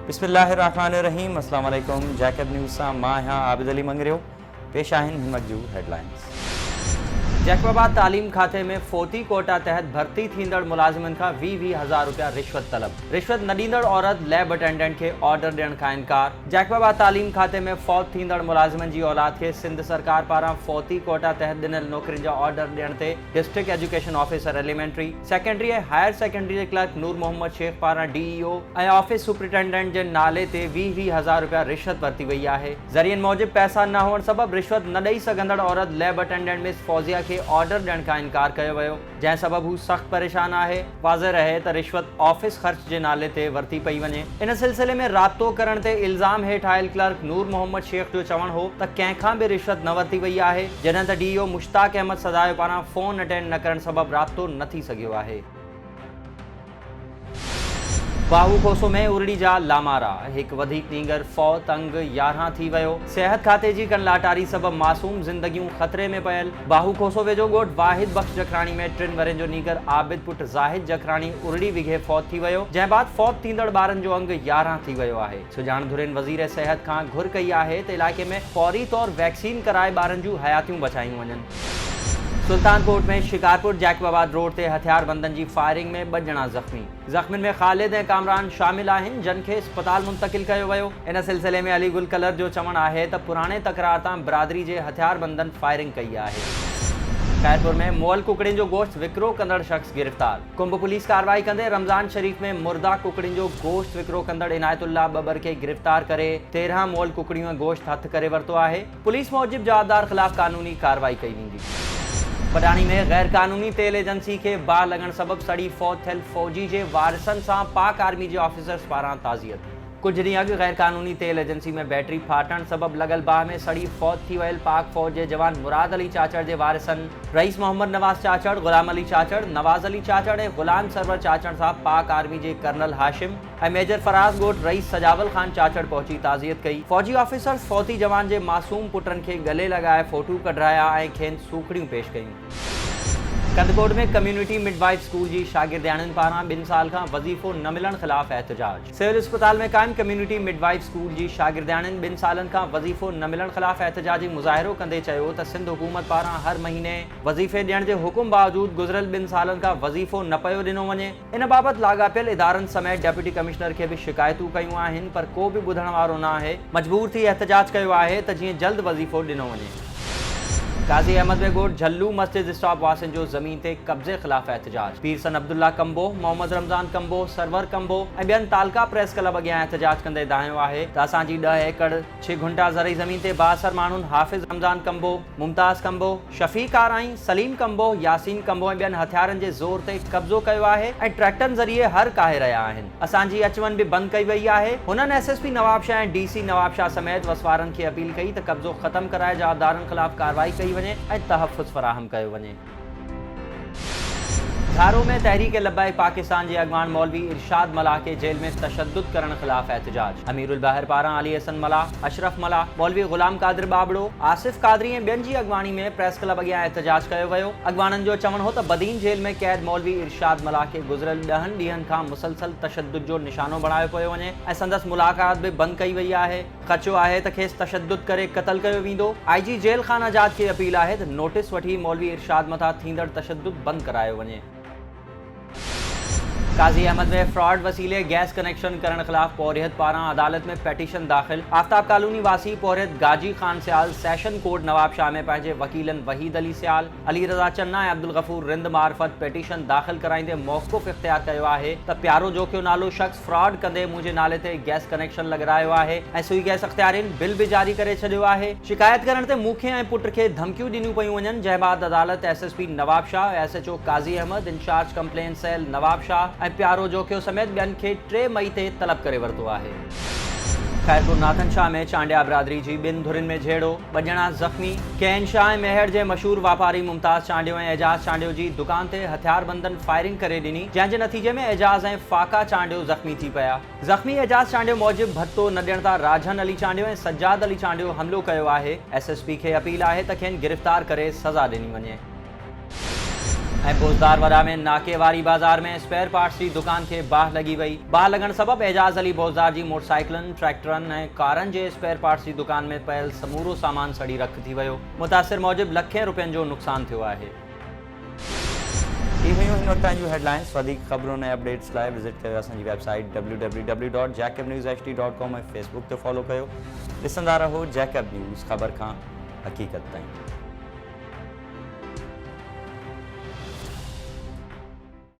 बिस्मिल्लाहिर्रहमानिर्रहीम। अस्सलाम वालेकुम। जैकब न्यूज़ सां मां आहियां आबिद अली मंगरियो। पेश आहिनि हिनमत जूं हेडलाइंस। जैकबाबाद तालीम खाते में फोती कोटा तहत भर्ती थींदड़ मुलाजिमन खां 20,000 रुपया रिश्वत तलब। रिश्वत न ॾींदड़ औरत लैब अटेंडेंट खे ऑर्डर ॾियण खां इनकार। जैकबाबाद तालीम खाते में फौत थींदड़ मुलाजिमन जी औलाद खे सिंध सरकार पारां फोती कोटा तहत ॾिनल नौकरियुनि जा ऑर्डर ॾियण ते district education officer elementary, secondary ऐं हायर सेकेंडरी जे क्लर्क नूर मोहम्मद शेख पारां DEO ऐं ऑफिस सुपरिटेंडेंट जे नाले ते 20,000 रुपया रिश्वत वरिती वई आहे। ज़रियनि मूजिब पैसा न हुअण सबबि रिश्वत न ॾेई सघंदड़ औरत लैब अटेंडेंट मिस फौजिया खे ऑर्डर ॾियण खां इनकार कयो वियो, जंहिं सबबि हू सख़्त परेशान आहे। वाज़े रहे त रिश्वत ऑफिस ख़र्च जे नाले ते वरिती पई वञे। इन सिलसिले में राब्तो करण ते इल्ज़ाम हेठि आयल क्लर्क नूर मोहम्मद शेख जो चवणु हो त कंहिंखां बि रिश्वत न वरिती वई आहे, जॾहिं त DEO मुश्ताक अहमद सदायो पारां फ़ोन अटेंड न करण सबबि राब्तो न थी सघियो आहे। बाहूकोसो में उरड़ी जा लामारा, एक वधीक नींगर फौत अंग 11 थी वियो। सेहत खाते जी कनलाटारी सबबि मासूम ज़िंदगियूं ख़तरे में पयल। बाहूकोसो वेझो ॻोठ वाहिद बख्श जखराणी में 3 वरनि जो नींगर आबिद पुट ज़ाहिद जखराणी उरड़ी विघे फौत थी वियो, जंहिं बाद फौत थींदड़ ॿारनि जो अंग 11 थी वियो आहे। सुजाणधुरिन वज़ीर सिहत खां घुर कई आहे त इलाइक़े में फौरी तौर वैक्सीन कराए ॿारनि जूं हयातियूं बचायूं वञनि। सुल्तानकोट में शिकारपुर जैकबाबाद रोड ते हथियारबंदनि जी फायरिंग में 2 ॼणा ज़ख़्मी। ज़ख़्मियुनि में ख़ालिद ऐं कामरान शामिल आहिनि, जिन खे अस्पताल मुंतक़िल कयो वियो। इन सिलसिले में अली गुल कलर जो चवणु आहे त पुराणे तकरार तां बिरादरी जे हथियारबंदनि फायरिंग कई आहे। खैरपुर में मुअल कुकड़ियुनि जो गोश्त विकिरो कंदड़ शख़्स गिरफ़्तार। कुंभ पुलिस कार्रवाई कंदे रमज़ान शरीफ़ में मुर्दा कुकड़ियुनि जो गोश्त विकिरो कंदड़ इनायतुल्लाह बबर खे गिरफ़्तार करे 13 मुअल कुकड़ियूं ऐं गोश्त हथ करे वरितो आहे। पुलिस मूजिब जवाबदार ख़िलाफ़ कानूनी कार्रवाई कई वेंदी। पटानी में गैर कानूनी तेल एजेंसी के बाहि लॻण सबबि सड़ी फौत थियल फौजी जे वारिसनि सां पाक आर्मी जे ऑफिसर्स पारां ताज़ियत। कुछ ॾींहं अॻु गैर कानूनी तेल एजेंसी में बैटरी फाटण सबबि लॻल बाहि में सड़ी फौत थी वियल पाक फौज जे जवान मुराद अली चाचड़ जे वारिसनि रईस मोहम्मद नवाज़ चाचड़, ग़ुलाम अली चाचड़, नवाज़ अली चाचड़ ऐं ग़ुलाम सरवर चाचड़ सां पाक आर्मी जे कर्नल हाशिम ऐं मेजर फराज़ ॻोठ रईस सजावल ख़ान चाचड़ पहुची ताज़ियत कई। फौजी ऑफिसर्स फौती जवान जे मासूम पुटनि खे गले लॻाए फ़ोटू कढराया ऐं खेनि सूखड़ियूं पेश कयूं। कंदकोट में कम्युनिटी मिडवाइफ स्कूल जी शागिर्दियाणियुनि पारां 2 साल खां वज़ीफ़ो न मिलण ख़िलाफ़ एहतजाज। सिविल अस्पताल में क़ाइम कम्युनिटी मिडवाइफ स्कूल जी शागिर्दियाणियुनि 2 सालनि खां वज़ीफ़ो न मिलण ख़िलाफ़ एहतजाजी मुज़ाहिरो कंदे चयो त सिंध हुकूमत पारां हर महीने वज़ीफ़े ॾियण जे हुकुम बावजूद गुज़िरियल 2 सालनि खां वज़ीफ़ो न पियो ॾिनो वञे। इन बाबति लाॻापियल इदारनि समेत डेप्यूटी कमिश्नर खे बि शिकायतूं कयूं आहिनि, पर को बि ॿुधण वारो न आहे। मजबूर थी एहतजाज कयो आहे त जीअं जल्द वज़ीफ़ो ॾिनो वञे। काज़ी अहमद में ॻोठ झल्लू मस्जिद स्टॉप वासिन जो ज़मीन ते कब्ज़े ख़िलाफ़ एहतजाज। पीरसन अब्दुल्ला कंबो, मोहम्मद रमज़ान कंबो, सरवर कंबो ऐं ॿियनि तालका प्रेस क्लब अॻियां एहतजाज कंदे दाहियो आहे त असांजी 10 एकड़ 6 गुंठा ज़रई ज़मीन ते बाअसर माण्हुनि हाफ़िज़ रमज़ान कंबो, मुमताज़ कंबो, शफ़ीक आराई, सलीम कंबो, यासीन कंबो ऐं ॿियनि हथियारनि जे ज़ोर ते कब्ज़ो कयो आहे ऐं ट्रैक्टरनि ज़रिए हर काहे रहिया आहिनि। असांजी अचवञ बि बंदि कई वई आहे। हुननि SSP नवाबशाह ऐं DC नवाबशाह समेत वसवारनि खे अपील कई त कब्ज़ो ख़त्म कराए जवाबदारनि ख़िलाफ़ कार्रवाई कई वञे ऐं तहफ़्फ़ुज़ फराहम कयो वञे। धारो में तहरीक लब्बाइक पाकिस्तान जे अॻवान मौलवी इरशाद मलाह के जेल में तशद्दुद करण ख़िलाफ़ एहतजाज। अमीरुल बहर पारां अली हसन मलाह, अशरफ मलाह, मौलवी ग़ुलाम कादिर बाबड़ो, आसिफ कादरी ऐं ॿियनि जी अॻवानी में प्रेस क्लब अॻियां एहतजाज कयो वियो। अॻवाननि जो चवणु हो त बदीन जेल में क़ैद मौलवी इरशाद मलाह खे गुज़िरियल 10 ॾींहनि खां मुसलसल तशद्दुद जो निशानो बणायो पियो वञे ऐं संदसि मुलाक़ात बि बंदि कई वई आहे। ख़दशो आहे त खेसि तशद्दुद करे क़तल कयो वेंदो। IG जेल खान आज़ाद खे अपील आहे त नोटिस वठी मौलवी इरशाद मथां थींदड़ तशद्दुद बंदि करायो वञे। काज़ी अहमद में फ्रॉड वसीले गैस कनेक्शन करण ख़िलाफ़ पौरियत पारां अदालत में पेटिशन दाख़िल। आफ्ताब कॉलोनी वासी पौरियत गाजी खान सियाल सेशन कोर्ट नवाबशाह में पंहिंजे वकीलन वहीद अली सियाल, अली रज़ा चन्ना ऐं अब्दुल गफूर रिंद मार्फत पेटिशन दाख़िल कराईंदे मौक़ुफ़ इख्तियार कयो आहे त प्यारो जोकियो नालो शख़्स फ्रॉड कंदे मुंहिंजे नाले ते गैस कनेक्शन लॻारायो आहे ऐं सुई गैस अख़्तियारिन बिल बि जारी करे छॾियो आहे। शिकायत करण ते मूंखे ऐं पुट खे धमकियूं ॾिनियूं पयूं वञनि, जंहिं बाद अदालत SSP Nawabshah, SHO Qazi Ahmed, incharge complain cell Nawabshah ऐं प्यारो जोकियो समेत ॿियनि खे 3 मई ते तलब करे वरितो आहे। खैरपुर नाथन शाह में चांडिया बिरादरी जी 2 धुरियुनि में झेड़ो, 2 ॼणा ज़ख़्मी। कैन शाह ऐं मेहर जे मशहूर वापारी मुमताज़ चांडियो ऐं एजाज़ चांडियो जी दुकान ते हथियारबंदनि फायरिंग करे ॾिनी, जंहिं जे नतीजे में एजाज़ ऐं फाका चांडियो ज़ख़्मी थी पिया। ज़ख़्मी एजाज़ चांडियो मूजिब भत्तो न ॾियण तां राजन अली चांडियो ऐं सज्जाद अली चांडियो हमिलो कयो आहे। SSP खे अपील आहे त खेनि गिरफ़्तार करे सज़ा ॾिनी वञे। बोजदार वरा में नाकेवारी बाजार में स्पेयर पार्ट्स की दुकान के बाह लगी वही। बाह लगन सबब एजाज अली बोजदार जी मोटरसाइकिलन, ट्रैक्टरन ऐं कारन जे स्पेयर पार्ट्स की दुकान में पयल समूरो सामान सड़ी रख थी वियो। मुतासिर मूजिब लखें रुपयनि जो नुक़सान थियो आहे। हुयूं हिन वक़्त जूं हेडलाइंस। वधीक ख़बरुनि ऐं अपडेट्स लाइ विज़िट कयो असांजी वेबसाइट www.jacobnewsht.com ऐं फेसबुक ते फॉलो कयो। ॾिसंदा रहो जैकब न्यूज़, ख़बर खां हक़ीक़त ताईं।